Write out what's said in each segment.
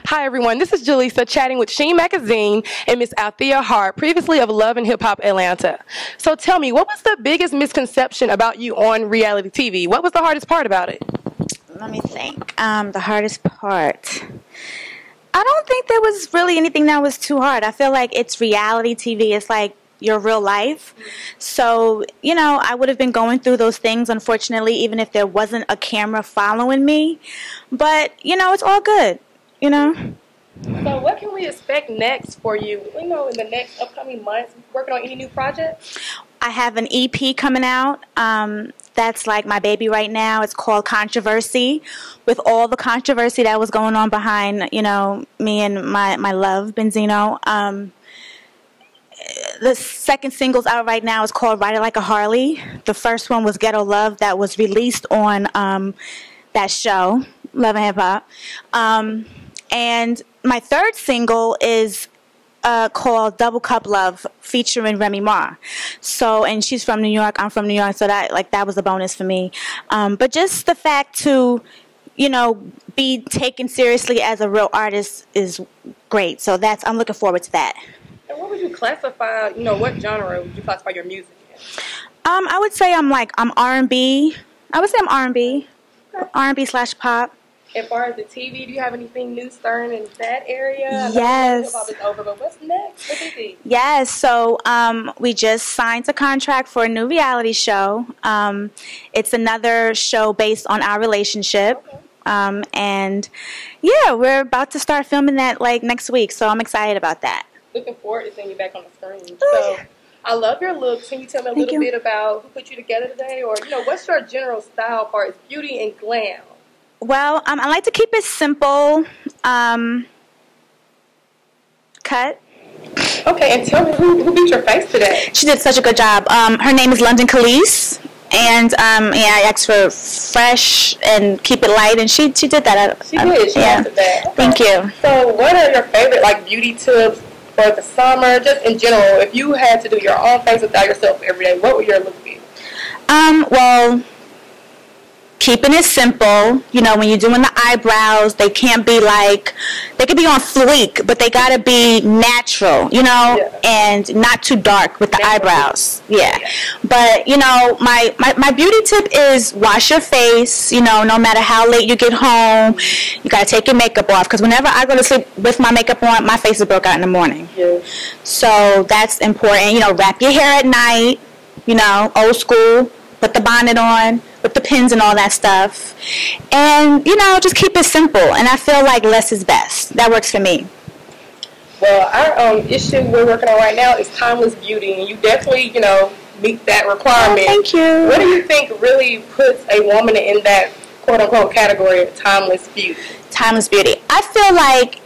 Hi everyone, this is Jelisa chatting with Sheen Magazine and Miss Althea Heart, previously of Love and Hip Hop Atlanta. So tell me, what was the biggest misconception about you on reality TV? What was the hardest part about it? Let me think. The hardest part. I don't think there was really anything that was too hard. I feel like it's reality TV. It's like your real life. So, I would have been going through those things, unfortunately, even if there wasn't a camera following me. But, it's all good, So what can we expect next for you, in the next upcoming months? Working on any new projects? I have an EP coming out. That's like my baby right now. It's called Controversy. With all the controversy that was going on behind, me and my love, Benzino. The second single's out right now is called Ride It Like a Harley. The first one was Ghetto Love that was released on that show, Love and Hip Hop. And my third single is called Double Cup Love featuring Remy Ma. So, and she's from New York, I'm from New York, so that was a bonus for me. But just the fact to, be taken seriously as a real artist is great. So I'm looking forward to that. And what would you classify, what genre would you classify your music in? I would say I'm R&B. I would say I'm R&B. Okay. R&B/pop. As far as the TV, do you have anything new starting in that area? Yes. Hip-hop is over, but what's next for TV? Yes, so we just signed a contract for a new reality show. It's another show based on our relationship. Okay. And yeah, we're about to start filming that next week, so I'm excited about that. Looking forward to seeing you back on the screen. So, I love your looks. Can you tell me a little bit about who put you together today? Or, what's your general style part? It's beauty and glam. Well, I like to keep it simple. Cut. Okay, and tell me who beat your face today? She did such a good job. Her name is London Khalees. And I asked for fresh and keep it light, and she did that. She did. She answered that. Okay. Thank you. So, what are your favorite beauty tips for the summer, just in general? If you had to do your own face without yourself every day, what would your look be? Well, keeping it simple. When you're doing the eyebrows, they can't be they could be on fleek, but they gotta be natural, and not too dark with the eyebrows. Yeah. But, my beauty tip is wash your face, no matter how late you get home, you gotta take your makeup off, because whenever I go to sleep with my makeup on, my face is broke out in the morning. Yeah. So that's important. Wrap your hair at night, old school, put the bonnet on, with the pins and all that stuff. And, just keep it simple. And I feel like less is best. That works for me. Well, our issue we're working on right now is timeless beauty. And you definitely, meet that requirement. Oh, thank you. What do you think really puts a woman in that quote-unquote category of timeless beauty? Timeless beauty. I feel like,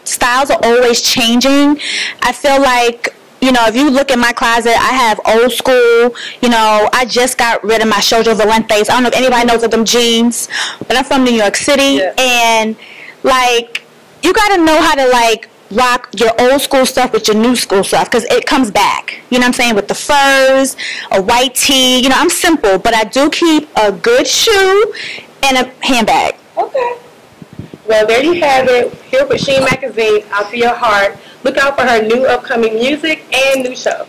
styles are always changing. I feel like, if you look at my closet, I have old school, I just got rid of my Shoujo Valentes. I don't know if anybody knows of them jeans, but I'm from New York City. Yeah. And, you got to know how to, rock your old school stuff with your new school stuff, because it comes back. You know what I'm saying? With the furs, a white tee. I'm simple, but I do keep a good shoe and a handbag. Okay. Well, there you have it. Here with Sheen Magazine, Althea Heart. Look out for her new upcoming music and new show.